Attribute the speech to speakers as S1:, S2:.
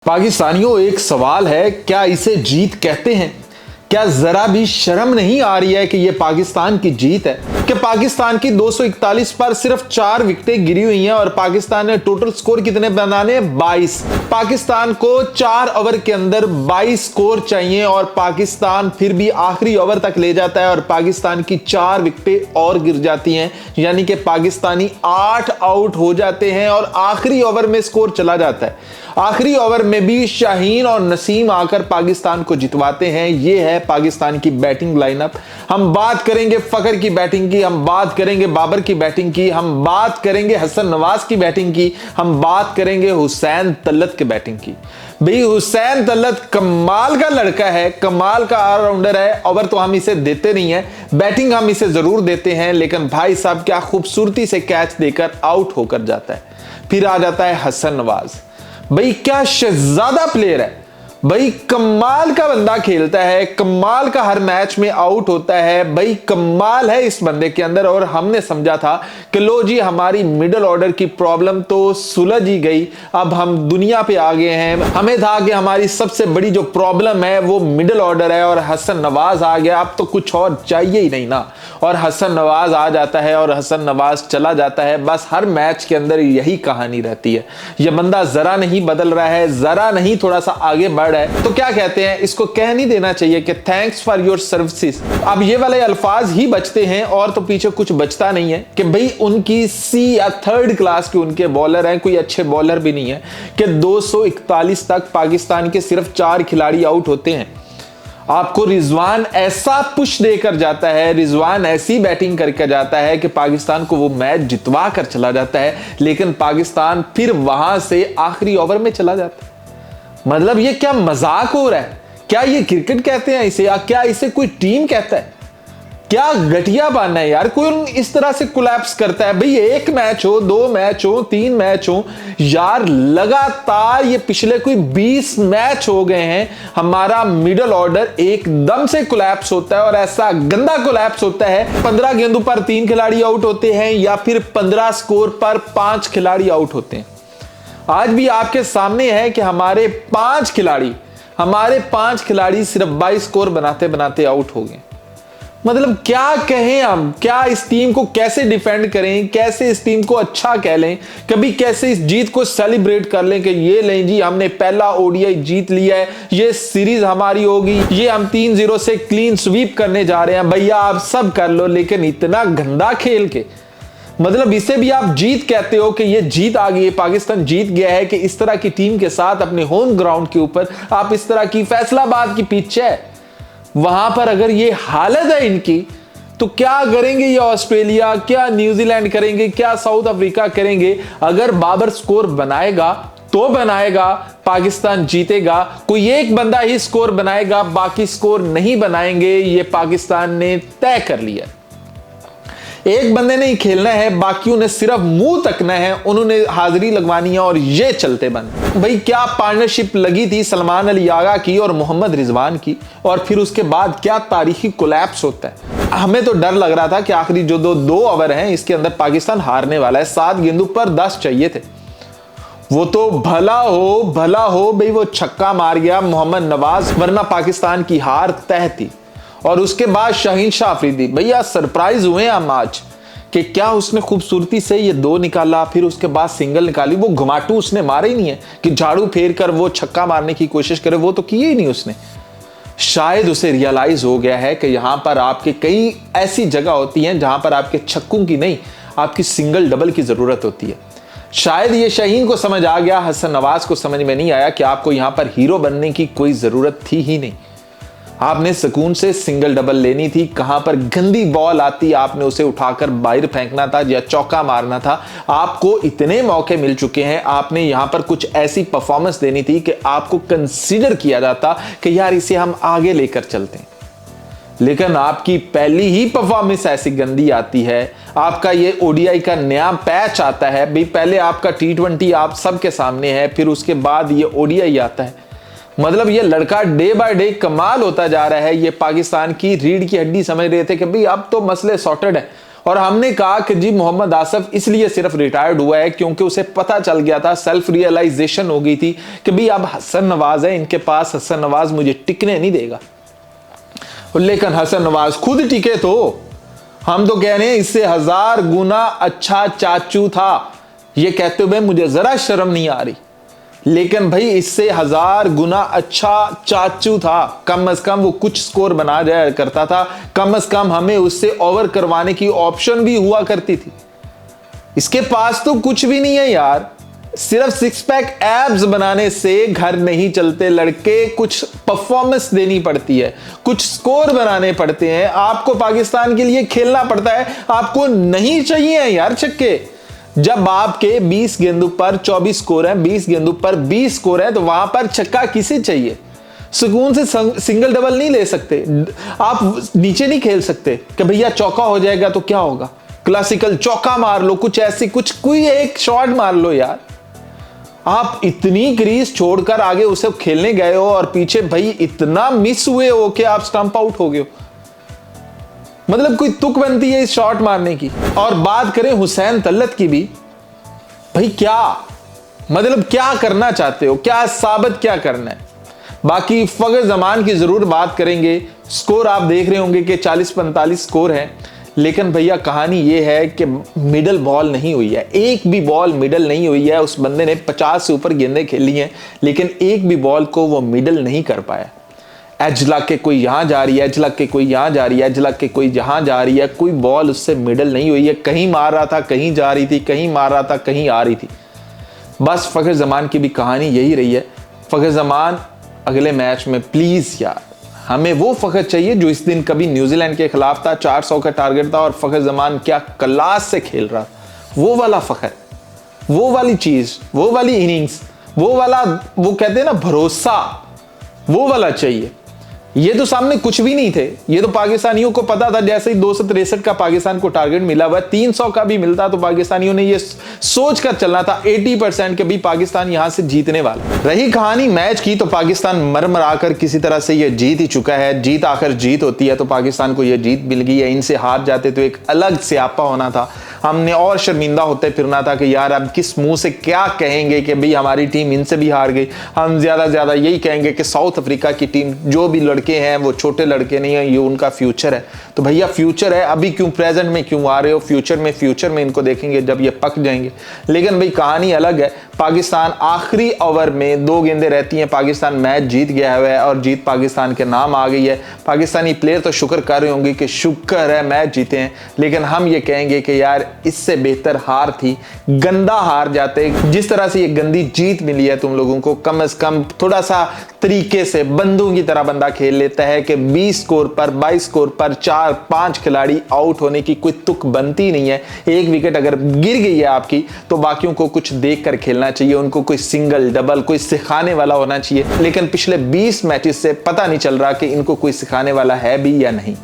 S1: पाकिस्तानियों, एक सवाल है, क्या इसे जीत कहते हैं? क्या जरा भी शर्म नहीं आ रही है कि यह पाकिस्तान की जीत है? कि पाकिस्तान की 241 पर सिर्फ 4 विकेटें गिरी हुई हैं और पाकिस्तान ने टोटल स्कोर कितने बनाने? 22। पाकिस्तान को 4 ओवर के अंदर 22 स्कोर चाहिए और पाकिस्तान फिर भी आखिरी ओवर तक ले जाता है और पाकिस्तान की 4 विकेटें और गिर जाती हैं, यानी कि पाकिस्तानी 8 आउट हो जाते हैं और आखिरी ओवर में स्कोर चला जाता है। आखिरी ओवर में भी शाहीन और नसीम आकर पाकिस्तान को जितवाते हैं। यह है पाकिस्तान की बैटिंग लाइनअप। हम बात करेंगे फखर की बैटिंग की, हम बात करेंगे बाबर की बैटिंग की, हम बात करेंगे हसन नवाज की बैटिंग की, हम बात करेंगे हुसैन तलत की बैटिंग की। भाई हुसैन तलत कमाल का लड़का है, कमाल का ऑलराउंडर है। ओवर तो हम इसे देते नहीं है, बैटिंग हम इसे जरूर देते हैं, लेकिन भाई साहब क्या खूबसूरती से कैच देकर आउट होकर जाता है। फिर आ जाता है हसन नवाज। भाई क्या शहजादा प्लेयर है, भाई कमाल का बंदा खेलता है, कमाल का हर मैच में आउट होता है। भाई कमाल है इस बंदे के अंदर। और हमने समझा था कि लो जी हमारी मिडिल ऑर्डर की प्रॉब्लम तो सुलझ ही गई, अब हम दुनिया पे आ गए हैं। हमें था कि हमारी सबसे बड़ी जो प्रॉब्लम है वो मिडिल ऑर्डर है और हसन नवाज आ गया, अब तो कुछ और चाहिए ही नहीं ना। और हसन नवाज आ जाता है और हसन नवाज चला जाता है। बस हर मैच के अंदर यही कहानी रहती है। यह बंदा जरा नहीं बदल रहा है, जरा नहीं थोड़ा सा आगे बढ़ है। तो क्या कहते हैं, इसको कह नहीं देना चाहिए कि थैंक्स फॉर योर सर्विसेज। अब ये वाले अल्फाज ही बचते हैं और तो पीछे कुछ बचता नहीं है कि भाई उनकी सी या थर्ड क्लास के उनके बॉलर हैं, कोई अच्छे बॉलर भी नहीं है कि 241 तक पाकिस्तान के सिर्फ 4 खिलाड़ी आउट होते हैं। आपको रिजवान ऐसा पुश देकर जाता है, रिजवान ऐसी बैटिंग करके जाता है कि पाकिस्तान को वो मैच जितवा कर चला जाता है, लेकिन पाकिस्तान फिर वहां से आखिरी ओवर में चला जाता है। मतलब ये क्या मजाक हो रहा है? क्या ये क्रिकेट कहते हैं इसे, या क्या इसे कोई टीम कहता है? क्या घटिया पाना है यार। कोई इस तरह से कोलैप्स करता है? भाई 1 मैच हो, 2 मैच हो, 3 मैच हो यार, लगातार ये पिछले कोई 20 मैच हो गए हैं हमारा मिडिल ऑर्डर एकदम से कोलैप्स होता है और ऐसा गंदा कोलैप्स होता है। 15 गेंदों पर 3 खिलाड़ी आउट होते हैं या फिर 15 स्कोर पर 5 खिलाड़ी आउट होते हैं। आज भी आपके सामने है कि हमारे 5 खिलाड़ी सिर्फ 22 स्कोर बनाते बनाते आउट हो गए। मतलब क्या कहें हम, क्या इस टीम को कैसे डिफेंड करें, कैसे इस टीम को अच्छा कह लें, कभी कैसे इस जीत को सेलिब्रेट कर लें कि ये लें जी हमने पहला ओडीआई जीत लिया है, ये सीरीज हमारी होगी, ये हम 3-0 से क्लीन स्वीप करने जा रहे हैं। भैया आप सब कर लो, लेकिन इतना गंदा खेल के मतलब इसे भी आप जीत कहते हो कि ये जीत आ गई है, पाकिस्तान जीत गया है कि इस तरह की टीम के साथ अपने होम ग्राउंड के ऊपर आप इस तरह की फैसलाबाद की पिच है, वहां पर अगर ये हालत है इनकी तो क्या करेंगे ये ऑस्ट्रेलिया, क्या न्यूजीलैंड करेंगे, क्या साउथ अफ्रीका करेंगे? अगर बाबर स्कोर बनाएगा तो बनाएगा, पाकिस्तान जीतेगा। कोई एक बंदा ही स्कोर बनाएगा, बाकी स्कोर नहीं बनाएंगे, ये पाकिस्तान ने तय कर लिया। एक बंदे ने ही खेलना है, बाकियों ने सिर्फ मुंह तकना है, उन्होंने हाजिरी लगवानी है और ये चलते बंद। भाई क्या पार्टनरशिप लगी थी सलमान अली आगा की और मोहम्मद रिजवान की, और फिर उसके बाद क्या तारीखी कोलैप्स होता है। हमें तो डर लग रहा था कि आखिरी जो 2 ओवर हैं इसके अंदर पाकिस्तान हारने वाला है। 7 गेंदों पर 10 चाहिए थे। वो तो भला हो भाई वो छक्का मार गया मोहम्मद नवाज, वरना पाकिस्तान की हार तय थी। और उसके बाद शाहीन शाह अफरीदी, भैया सरप्राइज हुए हम आज कि क्या उसने खूबसूरती से ये 2 निकाला, फिर उसके बाद सिंगल निकाली। वो घुमाटू उसने मारे ही नहीं है कि झाड़ू फेर कर वो छक्का मारने की कोशिश करे, वो तो किए ही नहीं उसने। शायद उसे रियलाइज हो गया है कि यहां पर आपके कई ऐसी जगह होती हैं जहां पर आपके छक्कों की नहीं, आपकी सिंगल डबल की जरूरत होती है। शायद ये शाहीन को समझ आ गया, हसन नवाज को समझ में नहीं आया कि आपको यहां पर हीरो बनने की कोई जरूरत थी ही नहीं। आपने सुकून से सिंगल डबल लेनी थी। कहां पर गंदी बॉल आती आपने उसे उठाकर बाहर फेंकना था या चौका मारना था। आपको इतने मौके मिल चुके हैं, आपने यहां पर कुछ ऐसी परफॉर्मेंस देनी थी कि आपको कंसीडर किया जाता कि यार इसे हम आगे लेकर चलते हैं। लेकिन आपकी पहली ही परफॉर्मेंस ऐसी गंदी आती है। आपका ये ओडीआई का नया पैच आता है, भाई पहले आपका T20 आप सबके सामने है, फिर उसके बाद ये ओडीआई आता है। मतलब ये लड़का डे बाय डे कमाल होता जा रहा है। ये पाकिस्तान की रीढ़ की हड्डी समझ रहे थे कि भाई अब तो मसले सॉर्टेड है, और हमने कहा कि जी मोहम्मद आसिफ इसलिए सिर्फ रिटायर्ड हुआ है क्योंकि उसे पता चल गया था, सेल्फ रियलाइजेशन हो गई थी कि भाई अब हसन नवाज है इनके पास, हसन नवाज मुझे टिकने नहीं देगा। लेकिन हसन नवाज खुद टिके तो हम तो कह रहे हैं इससे 1000 गुना अच्छा चाचू था, ये कहते हुए मुझे जरा शर्म नहीं आ रही। लेकिन भाई इससे 1000 गुना अच्छा चाचू था, कम से कम वो कुछ स्कोर बना जाया करता था, कम से कम हमें उससे ओवर करवाने की ऑप्शन भी हुआ करती थी। इसके पास तो कुछ भी नहीं है यार, सिर्फ सिक्स पैक एब्स बनाने से घर नहीं चलते लड़के, कुछ परफॉर्मेंस देनी पड़ती है, कुछ स्कोर बनाने पड़ते हैं, आपको पाकिस्तान के लिए खेलना पड़ता है। आपको नहीं चाहिए यार छक्के, जब आपके 20 गेंदों पर 24 स्कोर है, 20 गेंदों पर 20 स्कोर है, तो वहां पर छक्का किसे चाहिए? सुकून से सिंगल डबल नहीं ले सकते आप, नीचे नहीं खेल सकते कि भैया चौका हो जाएगा तो क्या होगा, क्लासिकल चौका मार लो, कुछ ऐसी कुछ कोई एक शॉट मार लो यार। आप इतनी क्रीज छोड़कर आगे उसे खेलने गए हो और पीछे भाई इतना मिस हुए हो कि आप स्टंप आउट हो गए हो। मतलब कोई तुक बनती है इस शॉट मारने की। और बात करें हुसैन तलत की भी, भाई क्या मतलब क्या करना चाहते हो, क्या साबित क्या करना है? बाकी फखर जमान की जरूर बात करेंगे, स्कोर आप देख रहे होंगे कि 40-45 स्कोर है, लेकिन भैया कहानी यह है कि मिडल बॉल नहीं हुई है, एक भी बॉल मिडल नहीं हुई है। उस बंदे ने 50 से ऊपर गेंदें खेली हैं, लेकिन एक भी बॉल को वो मिडल नहीं कर पाया। एज लग के कोई यहां जा रही है, एज लग के कोई यहां जा रही है, एज लग के कोई जहां जा रही है, कोई बॉल उससे मिडल नहीं हुई है। कहीं मार रहा था, कहीं जा रही थी, कहीं मार रहा था, कहीं आ रही थी। बस फखर जमान की भी कहानी यही रही है। फखर जमान अगले मैच में प्लीज यार, हमें वो फखर चाहिए जो इस दिन कभी न्यूजीलैंड के खिलाफ था, 400 का टारगेट था और फखर जमान क्या क्लास से खेल रहा, वो वाला फखर, वो वाली चीज, वो वाली इनिंग्स, वो वाला, वो कहते हैं ना भरोसा, वो वाला चाहिए। ये तो सामने कुछ भी नहीं थे, ये तो पाकिस्तानियों को पता था, जैसे ही 263 का पाकिस्तान को टारगेट मिला हुआ, 300 का भी मिलता तो पाकिस्तानियों ने ये सोच कर चलना था 80% के भी पाकिस्तान यहां से जीतने वाला। रही कहानी मैच की, तो पाकिस्तान मर कर किसी तरह से ये जीत ही चुका है। जीत आकर जीत होती है, तो पाकिस्तान को ये जीत मिल गई है। इनसे हार जाते तो एक अलग स्यापा होना था, हमने और शर्मिंदा होते फिरना था कि यार अब किस मुंह से क्या कहेंगे कि भाई हमारी टीम इनसे भी हार गई। हम ज्यादा से ज्यादा यही कहेंगे कि साउथ अफ्रीका की टीम, जो भी लड़के हैं वो छोटे लड़के नहीं है, ये उनका फ्यूचर है। तो भैया फ्यूचर है, अभी क्यों प्रेजेंट में क्यों आ रहे हो? फ्यूचर में इनको देखेंगे जब ये पक जाएंगे। लेकिन भाई कहानी अलग है। पाकिस्तान आखिरी ओवर में 2 गेंदें रहती हैं, पाकिस्तान मैच जीत गया है और जीत पाकिस्तान के नाम आ गई है। पाकिस्तानी प्लेयर तो शुक्र कर रहे होंगे कि शुक्र है मैच जीते हैं, लेकिन हम ये कहेंगे कि यार इससे बेहतर हार थी, गंदा हार जाते। जिस तरह से ये गंदी जीत मिली है तुम लोगों को, कम से कम थोड़ा सा तरीके से बंदों की तरह बंदा खेल लेता है कि 20 स्कोर पर 22 स्कोर पर 4-5 खिलाड़ी आउट होने की कोई तुक बनती नहीं है। एक विकेट अगर गिर गई है आपकी तो बाकियों को कुछ देख कर खेलना चाहिए, उनको कोई सिंगल डबल कोई सिखाने वाला होना चाहिए। लेकिन पिछले 20 मैचेस से पता नहीं चल रहा कि इनको कोई सिखाने वाला है भी या नहीं।